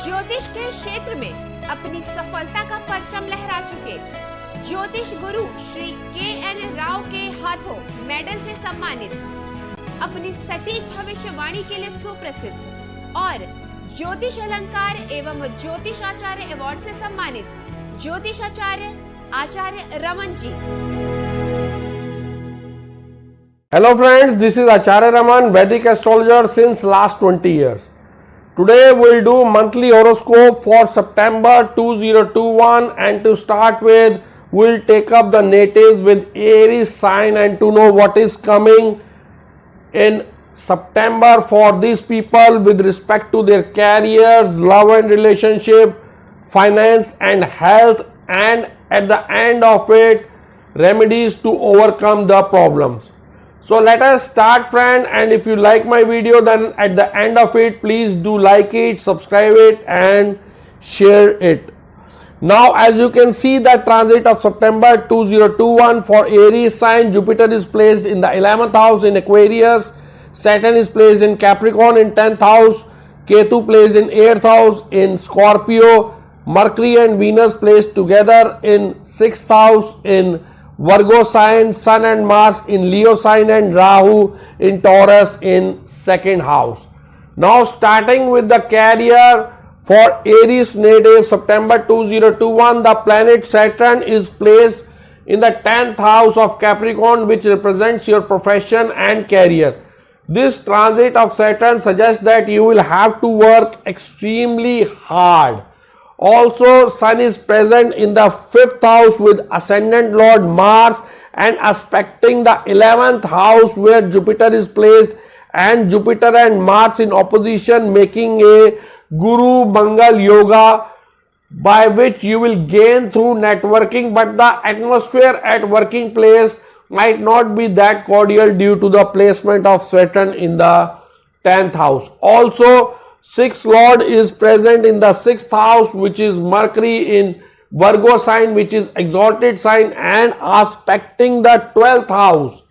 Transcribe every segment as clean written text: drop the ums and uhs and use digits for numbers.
ज्योतिष के क्षेत्र में अपनी सफलता का परचम लहरा चुके ज्योतिष गुरु श्री के.एन. राव के हाथों मेडल से सम्मानित, अपनी सटीक भविष्यवाणी के लिए सुप्रसिद्ध और ज्योतिष अलंकार एवं ज्योतिष आचार्य अवार्ड से सम्मानित ज्योतिष आचार्य Raman ji. Hello friends, this is Acharya Raman, Vedic astrologer since last 20 years. Today we'll do monthly horoscope for September 2021, and to start with we'll take up the natives with Aries sign and to know what is coming in September for these people with respect to their careers, love and relationship, finance and health, and at the end of it remedies to overcome the problems. So let us start friend, and if you like my video then at the end of it please do like it, subscribe it and share it. Now as you can see the transit of September 2021 for Aries sign, Jupiter is placed in the 11th house in Aquarius, Saturn is placed in Capricorn in 10th house, Ketu placed in 8th house in Scorpio, Mercury and Venus placed together in 6th house in Virgo sign, Sun and Mars in Leo sign and Rahu in Taurus in 2nd house. Now starting with the career for Aries native September 2021, the planet Saturn is placed in the 10th house of Capricorn, which represents your profession and career. This transit of Saturn suggests that you will have to work extremely hard. Also, Sun is present in the 5th house with ascendant Lord Mars and aspecting the 11th house where Jupiter is placed, and Jupiter and Mars in opposition making a Guru Mangal Yoga by which you will gain through networking, but the atmosphere at working place might not be that cordial due to the placement of Saturn in the 10th house. Also, 6th Lord is present in the 6th house, which is Mercury in Virgo sign, which is exalted sign, and aspecting the 12th house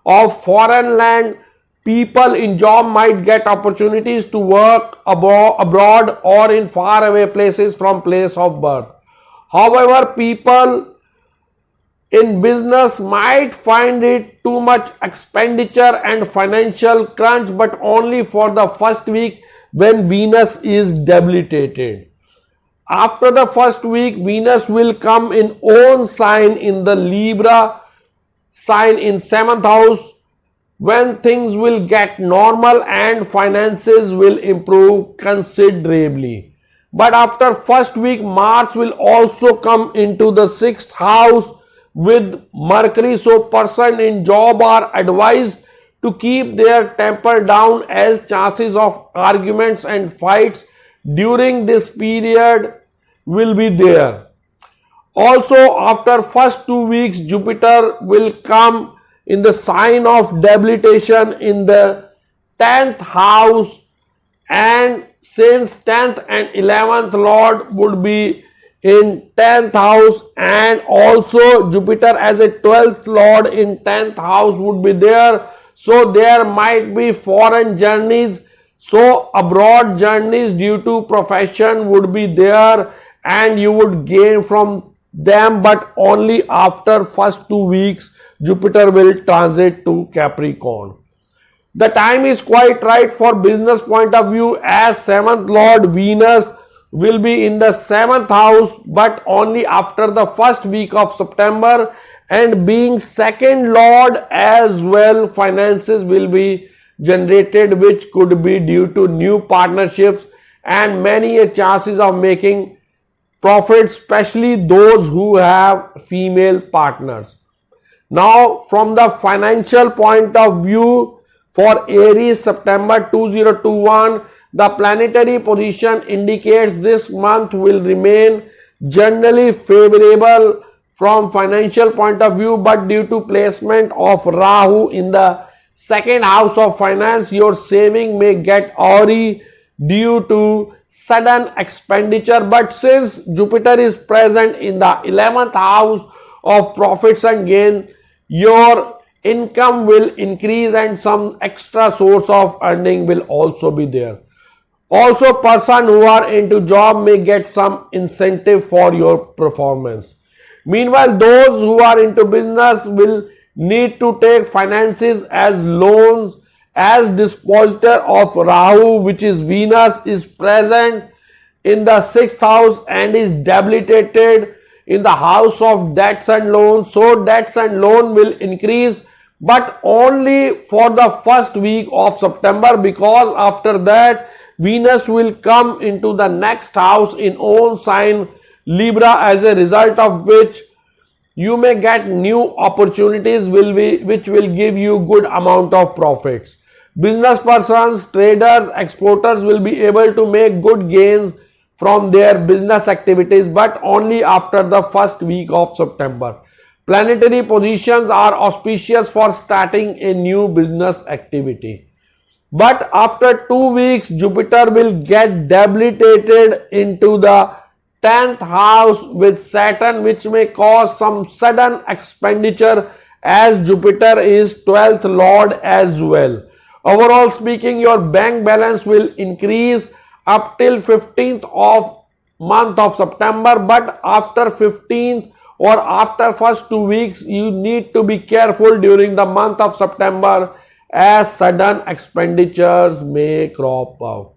of foreign land. People in job might get opportunities to work abroad or in faraway places from place of birth. However, people in business might find it too much expenditure and financial crunch, but only for the first week when Venus is debilitated. After the first week, Venus will come in own sign in the Libra sign in 7th house, when things will get normal and finances will improve considerably. But after first week, Mars will also come into the 6th house with Mercury, so person in job are advised to keep their temper down as chances of arguments and fights during this period will be there. Also, after first 2 weeks, Jupiter will come in the sign of debilitation in the 10th house, and since 10th and 11th Lord would be in 10th house, and also Jupiter as a 12th Lord in 10th house would be there. So there might be foreign journeys, so abroad journeys due to profession would be there and you would gain from them, but only after first 2 weeks Jupiter will transit to Capricorn. The time is quite right for business point of view as 7th Lord Venus will be in the 7th house, but only after the first week of September, and being 2nd Lord as well, finances will be generated which could be due to new partnerships and many chances of making profits, especially those who have female partners. Now from the financial point of view for Aries September 2021, the planetary position indicates this month will remain generally favorable from financial point of view, but due to placement of Rahu in the 2nd house of finance, your saving may get awry due to sudden expenditure. But since Jupiter is present in the 11th house of profits and gain, your income will increase and some extra source of earning will also be there. Also, person who are into job may get some incentive for your performance. Meanwhile, those who are into business will need to take finances as loans, as dispositor of Rahu, which is Venus, is present in the 6th house and is debilitated in the house of debts and loans. So debts and loan will increase, but only for the first week of September, because after that Venus will come into the next house in own sign Libra, as a result of which you may get new opportunities which will give you good amount of profits. Business persons, traders, exporters will be able to make good gains from their business activities, but only after the first week of September. Planetary positions are auspicious for starting a new business activity. But after 2 weeks, Jupiter will get debilitated into the 10th house with Saturn, which may cause some sudden expenditure, as Jupiter is 12th lord as well. Overall speaking, your bank balance will increase up till 15th of month of September, but after 15th or after first 2 weeks, you need to be careful during the month of September, as sudden expenditures may crop out.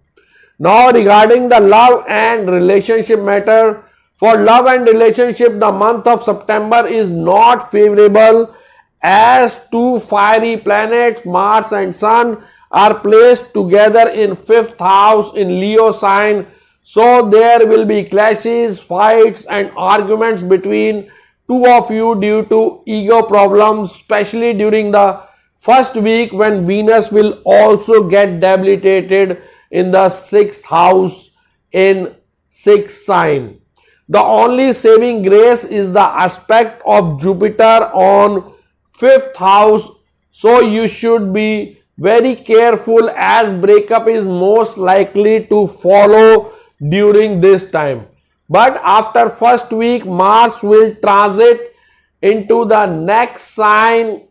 Now, regarding the love and relationship matter, for love and relationship, the month of September is not favorable, as two fiery planets, Mars and Sun, are placed together in 5th house in Leo sign. So there will be clashes, fights and arguments between two of you due to ego problems, especially during the first week, when Venus will also get debilitated in the 6th house in 6th sign. The only saving grace is the aspect of Jupiter on 5th house. So you should be very careful, as breakup is most likely to follow during this time. But after first week, Mars will transit into the next sign,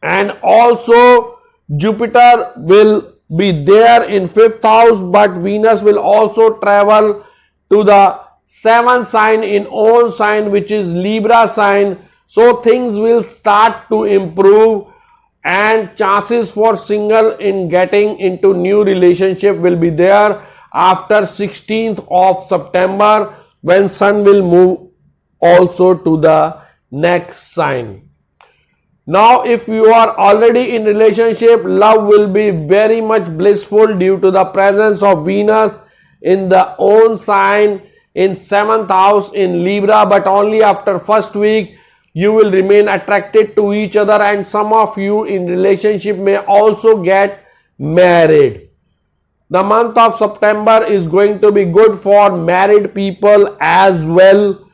and also Jupiter will be there in 5th house, but Venus will also travel to the 7th sign in own sign, which is Libra sign. So things will start to improve, and chances for single in getting into new relationship will be there after 16th of September, when Sun will move also to the next sign. Now, if you are already in relationship, love will be very much blissful due to the presence of Venus in the own sign in 7th house in Libra, but only after first week you will remain attracted to each other, and some of you in relationship may also get married. The month of September is going to be good for married people as well,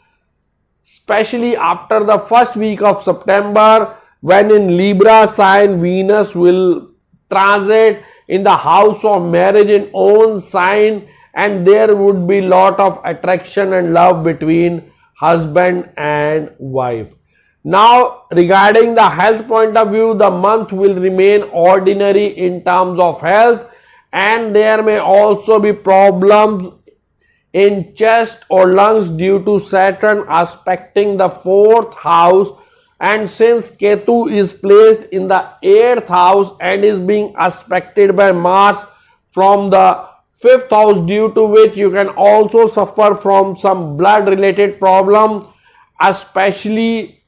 especially after the first week of September, when in Libra sign Venus will transit in the house of marriage in own sign, and there would be lot of attraction and love between husband and wife. Now, regarding the health point of view, the month will remain ordinary in terms of health, and there may also be problems in chest or lungs due to Saturn aspecting the 4th house. And since Ketu is placed in the 8th house and is being aspected by Mars from the 5th house, due to which you can also suffer from some blood related problem, especially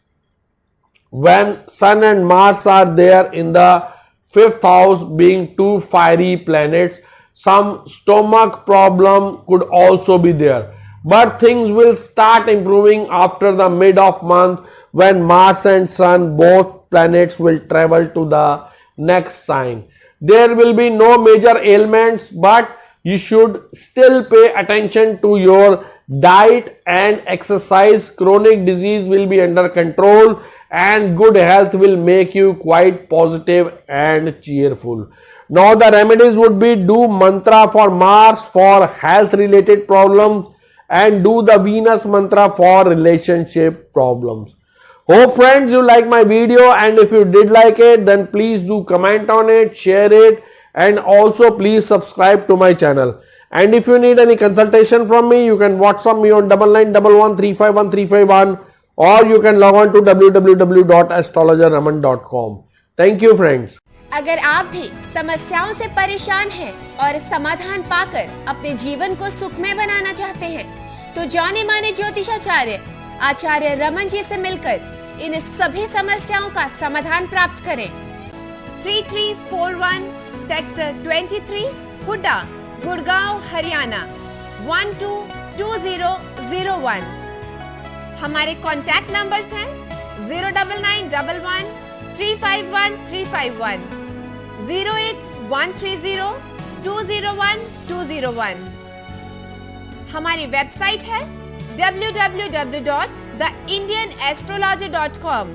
when Sun and Mars are there in the 5th house, being two fiery planets. Some stomach problem could also be there, but things will start improving after the mid of month, when Mars and Sun, both planets, will travel to the next sign. There will be no major ailments, but you should still pay attention to your diet and exercise. Chronic disease will be under control, and good health will make you quite positive and cheerful. Now the remedies would be: do mantra for Mars for health related problems, and do the Venus mantra for relationship problems. Hope friends you like my video, and if you did like it, then please do comment on it, share it, and also please subscribe to my channel. And if you need any consultation from me, you can WhatsApp me on 9911351351 or you can log on to www.astrologerraman.com. Thank you friends. अगर आप भी समस्याओं से परेशान हैं और समाधान पाकर अपने जीवन को सुखमय बनाना चाहते हैं, तो जाने माने ज्योतिषाचार्य आचार्य रमन जी से मिलकर इन सभी समस्याओं का समाधान प्राप्त करें। 3341 सेक्टर 23 हुड्डा, गुड़गांव, हरियाणा 122001। हमारे कॉन्टैक्ट नंबर्स हैं 09911351351, 08130201201। हमारी वेबसाइट है www.theindianastrologer.com।